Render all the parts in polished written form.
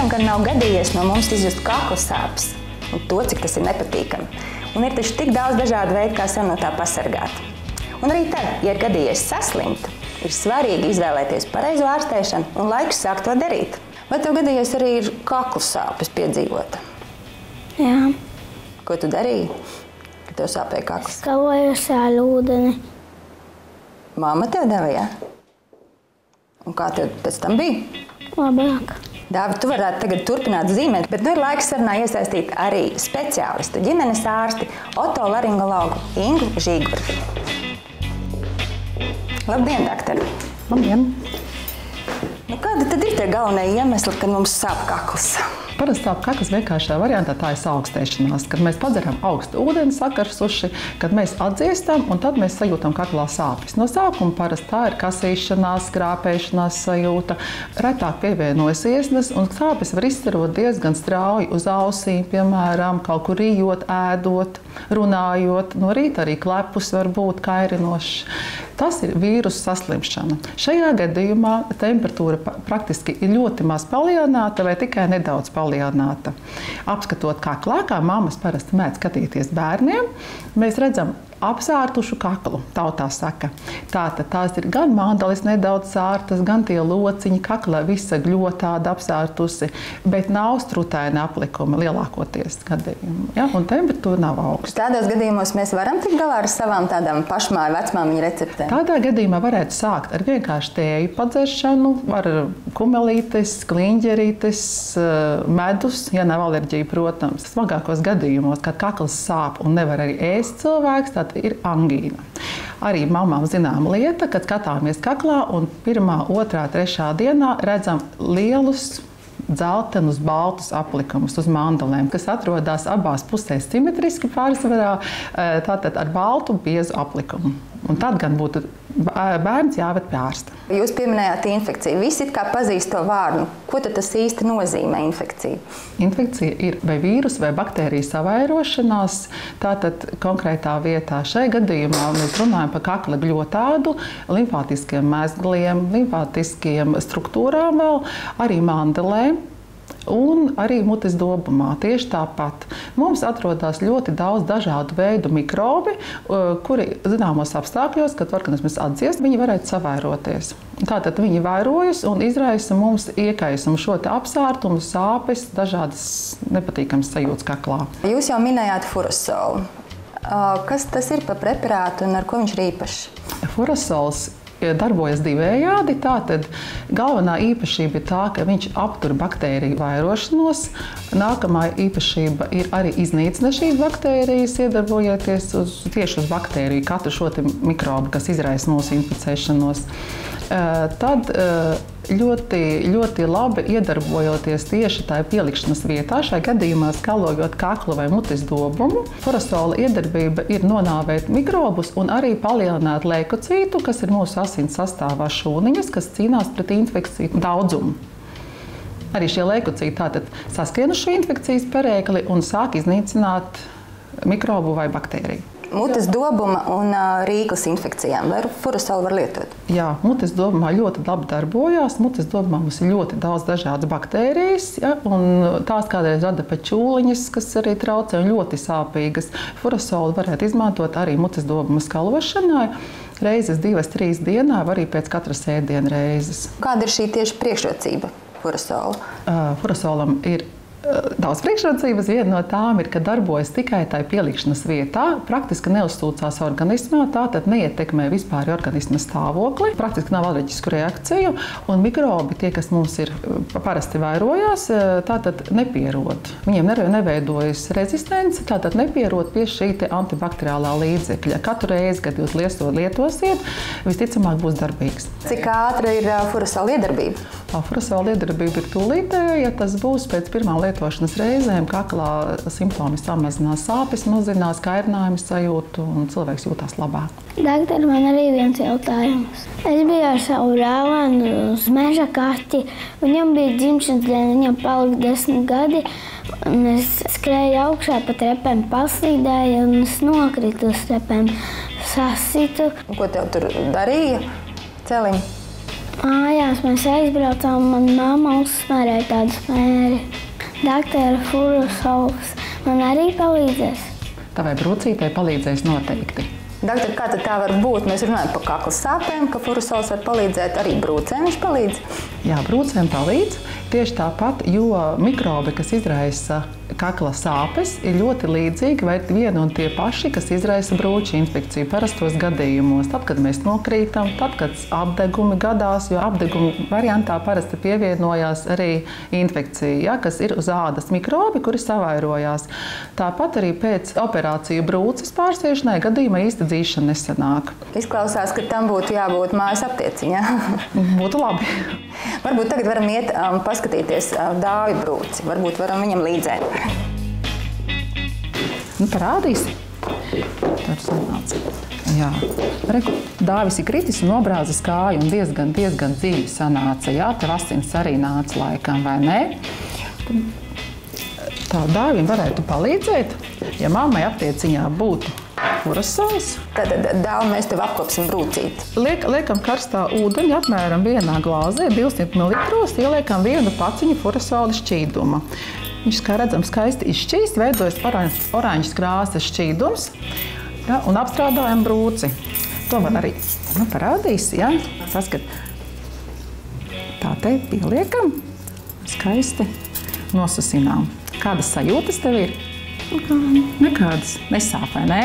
Gan nav gadījies no mums izjust kakla sāpes un to, cik tas ir nepatīkami. Un ir taču tik daudz dažādu veidu, kā sev no tā pasargāt. Un arī tad, ja ir gadījies saslimt, ir svarīgi izvēlēties pareizo ārstēšanu un laiku sākt to darīt. Vai tev gadījies arī ir kakla sāpes piedzīvot? Jā. Ko tu darīji, kad tev sāpēja kakls? Skaloju sāļu ūdeni. Mamma tev deva, jā? Un kā tev pēc tam bija? Labāk. Dāvi, tu varētu tagad turpināt zīmēt, bet nu ir laiks sarunā iesaistīt arī speciālistu, ģimenes ārsti, otolaringologu Ingu Žīgurti. Labdien, doktori! Labdien! Nu, kādi tad ir tie galvenie iemesli, kad mums sāp kakls? Parasti sāp kakls vienkāršajā variantā, tā ir saaugstēšanās, kad mēs padzeram augstu ūdeni sakarsuši, kad mēs atdziestam un tad mēs sajūtam kaklā sāpes. No sākuma parasti tā ir kasīšanās, skrāpēšanās sajūta, retāk pievienojas iesnas un sāpes var izstarot diezgan strauji uz ausīm, piemēram, kaut kur rijot, ēdot, runājot, no rīta arī klepus var būt kairinošs. Tas ir vīrusu saslimšana. Šajā gadījumā temperatūra praktiski ir ļoti maz palielināta vai tikai nedaudz palielināta. Apskatot kaklā, kā mammas parasti mēdz skatīties bērniem, mēs redzam apsārtušu kaklu, tautā saka. Tātad tās ir gan mandalis nedaudz sārtas, gan tie lociņi, kakla visa gļotāda apsārtusi, bet nav strutaina aplikuma lielākoties gadījumā. Ja? Un temperatūra nav augsta. Tādos gadījumos mēs varam tikt galā ar savām tādām pašmāju vecmāmiņu receptēm? Tādā gadījumā varētu sākt ar vienkārši tēju padzeršanu, ar kumelītes, kliņģerītes, medus, ja nav alerģija, protams. Smagākos gadījumos, kad kakls sāp un nevar arī ēst cilvēks, tad ir angīna. Arī mamām zināma lieta, kad skatāmies kaklā un 1., 2., 3. dienā redzam lielus dzeltenus, baltus aplikumus uz mandalēm, kas atrodas abās pusēs simetriski pārsvarā, tātad ar baltu biezu aplikumu. Un tad gan būtu bērns jāved pie ārsta. Jūs pieminējāt infekciju. Visi it kā pazīst to vārdu. Ko tad tas īsti nozīmē infekcija? Infekcija ir vai vīrusu vai baktēriju savairošanās, tātad konkrētā vietā. Šai gadījumā mēs runājam par kakla gļotādu, limfātiskiem mezgliem, limfātiskiem struktūrām vēl, arī mandelēm. Un arī mutes dobumā tieši tāpat. Mums atrodas ļoti daudz dažādu veidu mikrobi, kuri zināmos apstākļos, kad organisms atdziest, viņi varētu savairoties. Tātad viņi vairojas un izraisa mums iekaisumu, šo te apsārtumu, sāpes, dažādas nepatīkamas sajūtas kaklā. Jūs jau minējāt furosolu. Kas tas ir par preparātu un ar ko viņš ir īpašs? Furosols darbojas divējādi. Tātad galvenā īpašība ir tā, ka viņš aptur baktēriju vairošanos. Nākamā īpašība ir arī iznīcina šīs baktērijas, iedarbojoties tieši uz baktēriju, katru šo mikrobu, kas izraisa mūsu inficēšanos. Tad ļoti labi iedarbojoties tieši tajā pielikšanas vietā, šajā gadījumā skalojot kaklu vai mutes dobumu. Furosola iedarbība ir nonāvēt mikrobus un arī palielināt leikocītu, kas ir mūsu asins sastāvā šūniņas, kas cīnās pret infekciju daudzumu. Arī šie leikocīti tātad saskrien uz šo infekcijas perēkli un sāk iznīcināt mikrobu vai baktēriju. Mutes dobuma un rīklas infekcijām. Vai furosolu var lietot? Jā, mutes dobumā ļoti labi darbojās. Mutes dobumā mums ir ļoti daudz dažādas baktērijas, ja, un tās kādreiz rada pat čūliņas, kas arī traucē un ļoti sāpīgas. Furosolu varētu izmantot arī mutes dobuma skalošanai. Reizes 2-3 dienā, vai arī pēc katras ēdiena reizes. Kāda ir šī tieši priekšrocība furosolu? Furosolam ir daudz priekšrocības. Viena no tām ir, ka darbojas tikai tai pielikšanas vietā, praktiski neuzsūcās organismā, tātad neietekmē vispār organisma stāvokli, praktiski nav alerģisku reakciju, un mikrobi, tie, kas mums ir parasti vairojās, tātad nepierod. Viņiem neveidojas rezistence, tātad nepierod pie šī antibakteriālā līdzekļa. Katru reizi, kad jūs lietosiet, visticamāk būs darbīgs. Cik ātra ir furosolu iedarbība? Furosolu iedarbība ir tūlītēja, ja tas būs pēc pirmām lietošanas reizēm, kaklā simptomi samazinās, sāpes mazinās, kairinājuma sajūtu un cilvēks jūtās labāk. Doktor, man arī viens jautājums. Es biju ar savu rāvanu uz meža kaķi. Viņam bija dzimšanas diena, viņam palika 10 gadi. Un es skrēju augšā pa trepēm, paslīdēju un es nokritu uz trepēm, sasitu. Ko tev tur darīja celim? Mājās mēs aizbraucām, man mamma uzsmērēja tādu smēri. Doktora, furosols man arī palīdzēs? Tavai brūcītei palīdzēs noteikti. Doktor, kā tad tā var būt? Mēs runājam par kakla sāpēm, ka furosols var palīdzēt, arī brūcēm viņš palīdz? Jā, brūcēm palīdz. Tieši tāpat, jo mikrobi, kas izraisa kakla sāpes, ir ļoti līdzīgi vai vieni un tie paši, kas izraisa brūču infekciju parastos gadījumos. Tad, kad mēs nokrītam, tad, kad apdegumi gadās, jo apdegumu variantā parasti pievienojās arī infekcija, ja, kas ir uz ādas mikrobi, kuri savairojās. Tāpat arī pēc operāciju brūces pārsiešanai gadījumā īsta dzīšana nesanāk. Izklausās, ka tam būtu jābūt mājas aptieciņā. Būtu labi. Varbūt tagad varam iet paskatīties Dāvi brūci. Varbūt varam viņam līdzēt. Parādīsi. Tur sanāca. Jā. Dāvis ir kritis un nobrāzis kāju un diezgan dziļi sanāca. Jā, tev asins arī nāca laikam, vai ne? Tā Dāvim varētu palīdzēt, ja mammai aptieciņā būtu furosols. Tad Dāvi, mēs tev apkopsim brūcīti. Liekam karstā ūdeņi apmēram vienā glāzē, 200 ml, ieliekam vienu paciņu furosola šķīduma. Viņš, kā redzam, skaisti izšķīst, veidojas oranžas krāsas šķīdums, ja, un apstrādājam brūci. To var arī parādīs, ja, paskat. Tā te pieliekam, skaisti nosasinām. Kādas sajūtas tev ir? Nekādas. Nesāp, vai ne?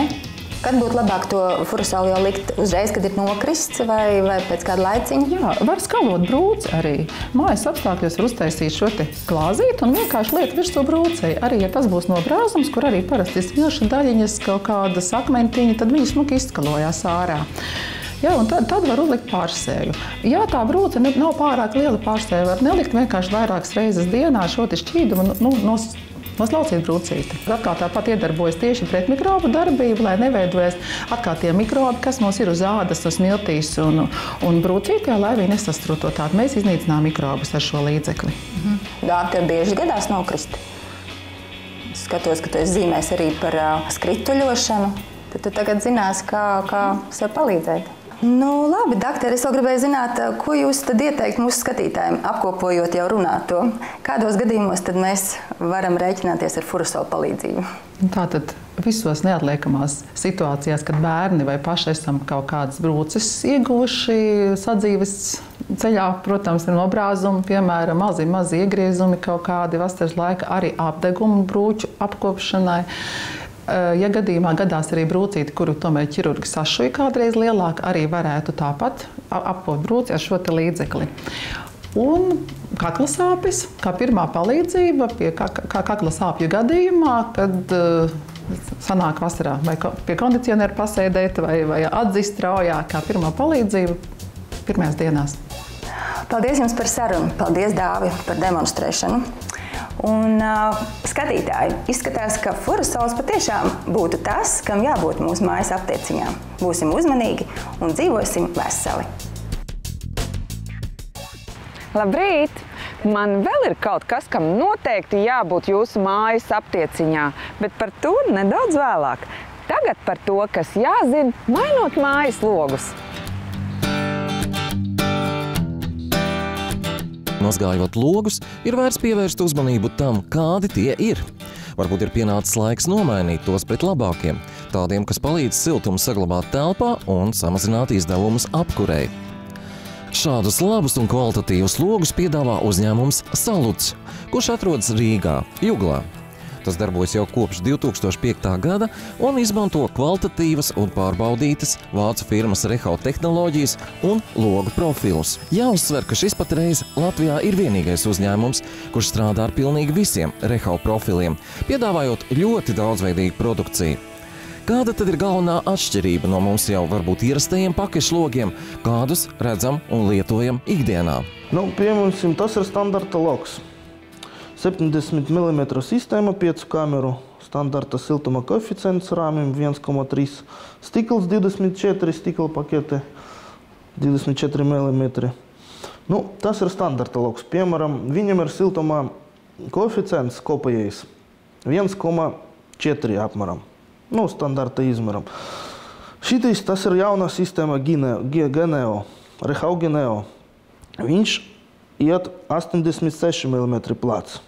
Kad būtu labāk to furosolu jau likt uzreiz, kad ir nokrists vai pēc kāda laiciņa? Jā, var skalot brūci arī. Mājas apstākļos var uztaisīt šo te glāzīti un vienkārši liet virsū brūcei. Arī, ja tas būs nobrāzums, kur arī parasti smilšu daļiņas, kaut kādas akmentiņi, tad viņi smuki izskalojās ārā. Jā, un tad var uzlikt pārsēju. Ja tā brūce nav pārāk liela pārsēja, var nelikt vienkārši vairākas reizes dienā šo te šķīdumu noslaucīt brūcīti. Atkal tāpat iedarbojas tieši pret mikrobu darbību, lai neveidojas atkal tie mikrobi, kas mums ir uz ādas, uz smiltīs un brūcītē, lai viņi nesastrūtotāt. Mēs iznīcinām mikrobus ar šo līdzekli. Dāvi, tev bieži gadās nokrist? Skatos, ka tu esi zīmējis arī par skrituļošanu. Tad tu tagad zinās, kā sev palīdzēt. Nu, labi, doktor, es vēl gribēju zināt, ko jūs tad ieteikt mūsu skatītājiem, apkopojot jau runāto. Kādos gadījumos tad mēs varam rēķināties ar furosolu palīdzību? Tātad visos neatliekamās situācijās, kad bērni vai paši esam kaut kādas brūces ieguvuši sadzīves ceļā, protams, ir nobrāzumi, piemēram, mazi iegriezumi kaut kādi vasaras laika, arī apdegumu brūču apkopšanai. Ja gadījumā gadās arī brūcīti, kuru tomēr ķirurgi sašuja kādreiz lielāk, arī varētu tāpat apkopot brūci ar šo te līdzekli. Un kakla sāpes, kā pirmā palīdzība kā kakla sāpju gadījumā, kad sanāk vasarā vai pie kondicionera pasēdēt vai atzist traujā, kā pirmā palīdzība pirmajās dienās. Paldies jums par sarunu. Paldies, Dāvi, par demonstrēšanu. Un skatītāji, izskatās, ka furosols patiešām būtu tas, kam jābūt mūsu mājas aptieciņā. Būsim uzmanīgi un dzīvosim veseli. Labrīt! Man vēl ir kaut kas, kam noteikti jābūt jūsu mājas aptieciņā, bet par to nedaudz vēlāk. Tagad par to, kas jāzina, mainot mājas logus. Mazgājot logus, ir vērts pievērst uzmanību tam, kādi tie ir. Varbūt ir pienācis laiks nomainīt tos pret labākiem, tādiem, kas palīdz siltumu saglabāt telpā un samazināt izdevumus apkurei. Šādus labus un kvalitatīvus logus piedāvā uzņēmums Saluds, kurš atrodas Rīgā, Juglā. Tas darbojas jau kopš 2005. gada un izmanto kvalitatīvas un pārbaudītas vācu firmas Rehau tehnoloģijas un logu profilus. Jāuzsver, ka šis patreiz Latvijā ir vienīgais uzņēmums, kurš strādā ar pilnīgi visiem Rehau profiliem, piedāvājot ļoti daudzveidīgu produkciju. Kāda tad ir galvenā atšķirība no mums jau varbūt ierastajiem pakešlogiem, kādus redzam un lietojam ikdienā? Piemēram, tas ir standarta logs. 70 mm sistēma, 5 kameru, standarta siltuma koeficients rāmim 1,3, stikls 24 stikla pakete, 24 mm. Tas ir standarta logs. Piemēram, viņam ir siltuma koeficients kopējais 1,4 apmēram. Standarta izmēram. Šitais tas ir jauna sistēma Geneo, Rehau Geneo. Viņš iet 86 mm plats.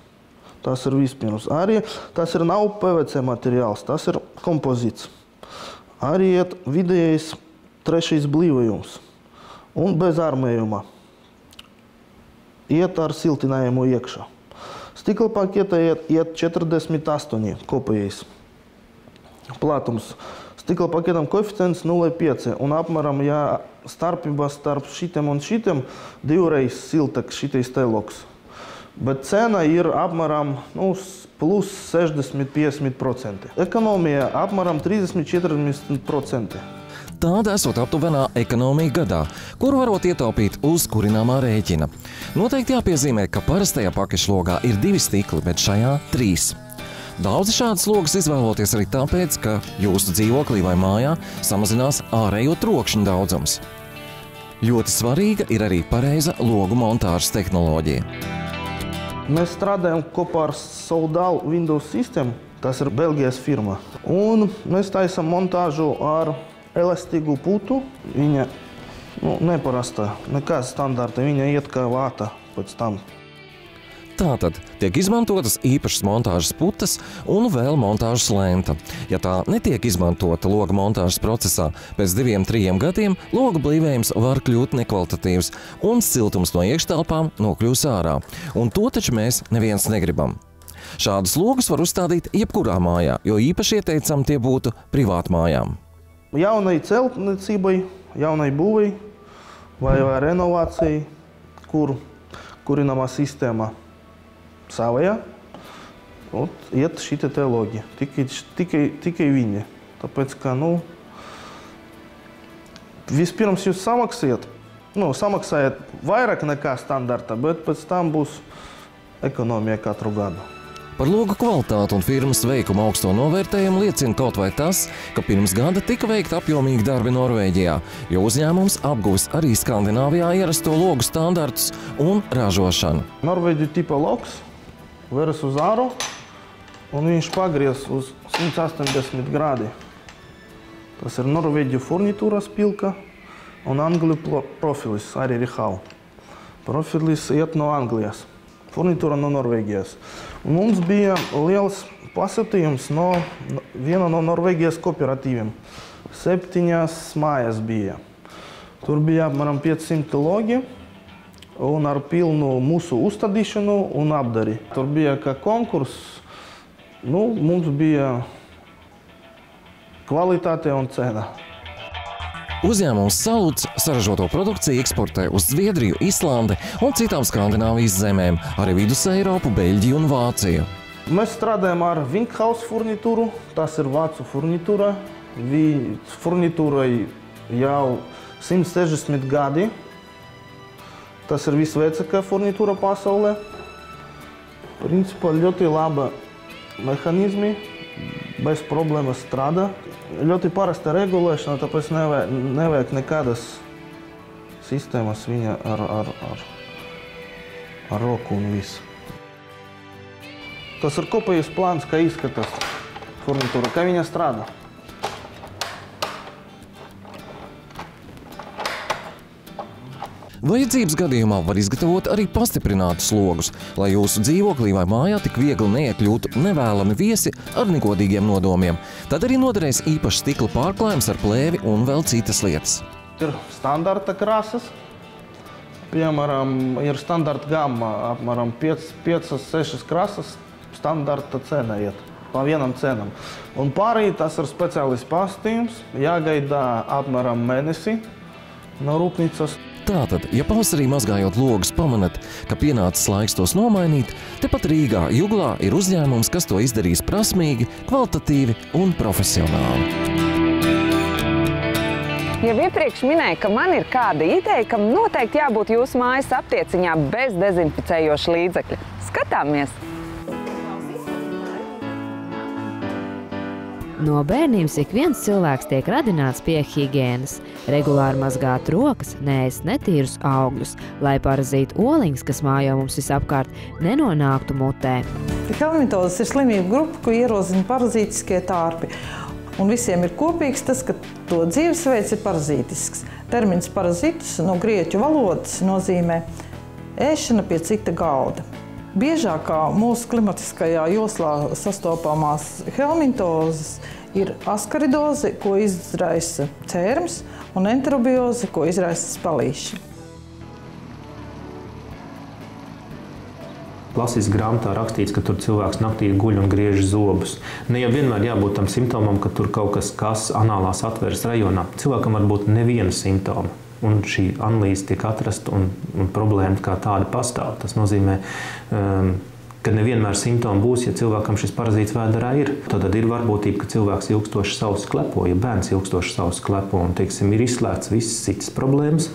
Tas ir vispirms. Arī tas ir nav PVC materiāls, tas ir kompozīts. Arī iet vidējais trešais blīvējums un bez armējuma. Iet ar siltinājumu iekšā. Stikla pakete iet 48 kopējais platums. Stikla paketam koeficients 0,5 un apmēram, ja starpība starp šitem un šitem divreiz siltāks šitais te logs. Bet cena ir apmēram plus 60–50%. Ekonomija apmēram 30–40%. Tāda esot aptuvenā ekonomija gadā, kuru varot ietaupīt uz kurināmā rēķina. Noteikti jāpiezīmē, ka parastajā pakešlogā ir 2 stikli, bet šajā 3. Daudzi šādas logus izvēloties arī tāpēc, ka jūsu dzīvoklī vai mājā samazinās ārējo trokšņu daudzums. Ļoti svarīga ir arī pareiza logu montāžas tehnoloģija. Mēs strādājam kopā ar Soudal Windows sistēmu, tas ir Belgijas firma. Un mēs taisam montāžu ar elastīgu putu. Viņa neparasta, nekāds standarta, viņa iet kā vāta pēc tam. Tātad tiek izmantotas īpašas montāžas putas un vēl montāžas lenta. Ja tā netiek izmantota loga montāžas procesā, pēc 2–3 gadiem loga blīvējums var kļūt nekvalitatīvs un siltums no iekštelpām nokļūs ārā. Un to taču mēs neviens negribam. Šādus logus var uzstādīt jebkurā mājā, jo īpaši ieteicam tie būtu privātmājām. Jaunai celtniecībai, jaunai būvei vai renovācijai, kur kurināmā sistēma savajā, iet šitie te logi. Tikai viņi. Tāpēc, ka, vispirms jūs samaksājat vairāk nekā standarta, bet pēc tam būs ekonomija katru gadu. Par logu kvalitāti un firmas veikumu augsto novērtējumu liecina kaut vai tas, ka pirms gada tika veikta apjomīgi darbi Norvēģijā, jo uzņēmums apguvis arī Skandināvijā ierasto logu standartus un ražošanu. Norvēģu tipa logs veras uz āru un viņš pagriez uz 180 grādi. Tas ir Norvēģu furnitūras pilka un Angļu profilis, arī Rehau. Profilis iet no Anglijas, furnitūra no Norvēģijas. Un mums bija liels pasūtījums no viena no Norvēģijas kooperatīviem. 7 mājas bija. Tur bija apmēram 500 logi un ar pilnu mūsu uzstādīšanu un apdari. Tur bija kā konkurss, mums bija kvalitāte un cena. Uzņēmums Saluds saražoto produkciju eksportē uz Zviedriju, Islandi un citām Skandināvijas zemēm, arī Vidus Eiropu, Beļģiju un Vāciju. Mēs strādājam ar Winkhaus furnitūru, tas ir vācu furnitūra. Furnitūrai jau 160 gadi. Tas ir visvecākā furnitūra pasaulē. Principā ļoti laba mehanizmi, bez problēmas strādā. Ļoti parasta regulēšana, tāpēc nevajag nekādas sistēmas viņa ar roku un visu. Tas ir kopējais plāns, kā izskatās furnitūra, kā viņa strādā. Vajadzības gadījumā var izgatavot arī pastiprinātus logus, lai jūsu dzīvoklī vai mājā tik viegli neiekļūtu nevēlami viesi ar negodīgiem nodomiem. Tad arī noderēs īpašs stikla pārklājums ar plēvi un vēl citas lietas. Ir standarta krāsas. Piemēram, ir standarta gamma, apmēram 5-6 krāsas standarta cena iet. Pa vienam cenam. Un pārējie tas ir speciālis pastījums, jāgaida apmēram mēnesi no rūpnīcas. Tātad, ja pavasarī mazgājot logus pamanat, ka pienācis laiks tos nomainīt, tepat Rīgā, Juglā ir uzņēmums, kas to izdarīs prasmīgi, kvalitatīvi un profesionāli. Jau iepriekš minēju, ka man ir kāda ideja, kam noteikti jābūt jūsu mājas aptieciņā bez dezinficējoša līdzekļa. Skatāmies! No bērnības ik viens cilvēks tiek radināts pie higienas. Regulāri mazgāt rokas, neēst netīrus augļus, lai parazītu oliņas, kas mājo mums visapkārt, nenonāktu mutē. Helmintozes ir slimību grupa, ko ierosina parazītiskie tārpi. Un visiem ir kopīgs tas, ka to dzīvesveids ir parazītisks. Termins parazitus no grieķu valodas nozīmē ēšana pie cita galda. Biežākā mūsu klimatiskajā joslā sastopamās helmintozes ir askaridoze, ko izraisa cērms, un enterobioze, ko izraisa spalīši. Lasīs grāmatā rakstīts, ka tur cilvēks naktī guļ un griež zobus. Ne jau vienmēr jābūt tam simptomam, ka tur kaut kas anālās atveres rajonā. Cilvēkam var būt neviena simptoma. Un šī analīze tiek atrasta un problēma kā tāda pastāv. Tas nozīmē, ka nevienmēr simptomi būs, ja cilvēkam šis parazīts vēderā ir. Tad ir varbūtība, ka cilvēks ilgstoši sausi klepo, ja bērns ilgstoši sausi klepo un, teiksim, ir izslēgts visas citas problēmas,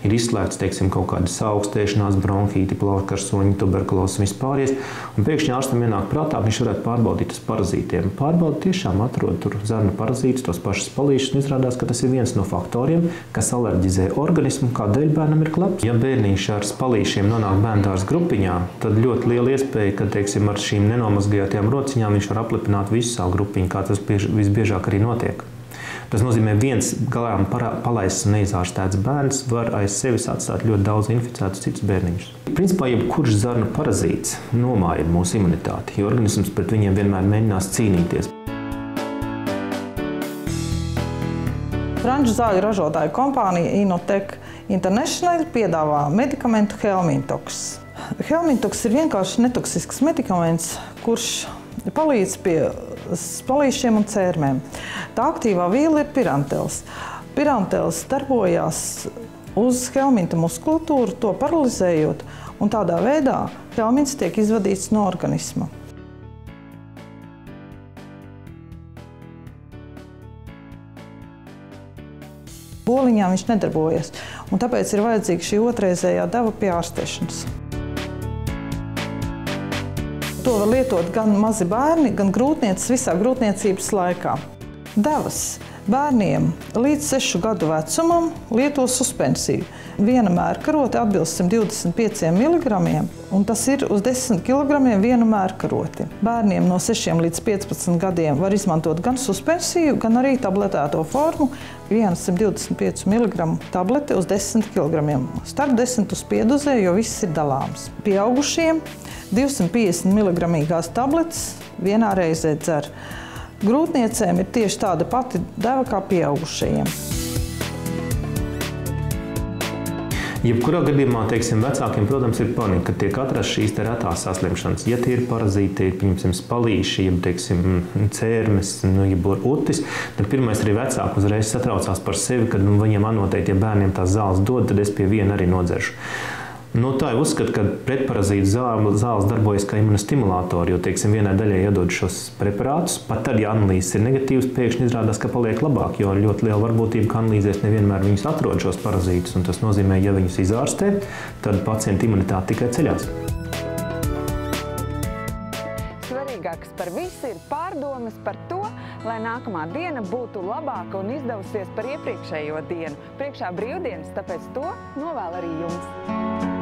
ir izslēgts, teiksim, kaut kāda saaugstēšanās, bronhīti, plauškarsoņi, tuberkulozes vispāries, un pēkšņi ārstam ienāk prātā, viņš varētu pārbaudīt uz parazītiem. Pārbaudi tiešām atrod tur zarnu parazītus, tos pašus spalīšus, un izrādās, ka tas ir viens no faktoriem, kas alerģizē organismu, kādēļ bērnam ir kleps. Ja bērniņš ar spalīšiem nonāk bērndārs grupiņā, tad ļoti liela iespēja, ka, teiksim, ar šīm nenomazgātajām rociņām viņš var aplipināt visu savu grupiņu, kā tas visbiežāk arī notiek. Tas nozīmē, viens galām palaists un neizārstēts bērns var aiz sevis atstāt ļoti daudz inficētus citus bērniņus. Principā, jebkurš zarnu parazīts nomāja mūsu imunitāti, jo organisms pret viņiem vienmēr mēģinās cīnīties. Franču zāļu ražotāju kompānija Inotec International piedāvā medikamentu Helmintox. Helmintox ir vienkārši netoksisks medikaments, kurš palīdz pie spalīšiem un cērmēm. Tā aktīvā viela ir pirantels. Pirantels darbojās uz helminta muskultūru, to paralizējot, un tādā veidā helmints tiek izvadīts no organisma. Boliņā viņš nedarbojas, un tāpēc ir vajadzīga šī otrreizējā deva pie ārstēšanas. To var lietot gan mazi bērni, gan grūtnieces visā grūtniecības laikā. Devas bērniem līdz 6 gadu vecumam lieto suspensiju. Viena mērkarote atbilst 125 mg, un tas ir uz 10 kg vienu mērkaroti. Bērniem no 6 līdz 15 gadiem var izmantot gan suspensiju, gan arī tabletēto formu. Viena 125 mg tablete uz 10 kg. Starp 10 uz piedozē, jo viss ir dalāms. Pieaugušiem 250 mg tabletes vienā reizē dzer. Grūtniecēm ir tieši tāda pati deva kā pieaugušajiem. Jebkurā gadījumā, teiksim, vecākiem, protams, ir panika, ka tiek atrast šīs retās saslimšanas. Ja tie ir parazīti, pieņemsim, spalīši, ja, teiksim, cērmes, ja utis, tad pirmais arī vecāki uzreiz satraucās par sevi, kad viņiem anotēt, ja bērniem tās zāles dod, tad es pie viena arī nodzeršu. Tā ir uzskata, ka pretparazītu zāles darbojas kā imunostimulātori, jo, teiksim, vienai daļai iedod šos preparātus, pat tad, ja analīzes ir negatīvas, pēkšņi izrādās, ka paliek labāk, jo ļoti liela varbūtība, ka analīzēs nevienmēr viņus atrod šos parazītus, un tas nozīmē, ja viņus izārstē, tad pacienta imunitāte tikai ceļās. Svarīgākas par visu ir pārdomas par to, lai nākamā diena būtu labāka un izdevusies par iepriekšējo dienu. Priekšā brīvdienas, tāpēc to novēlu arī jums.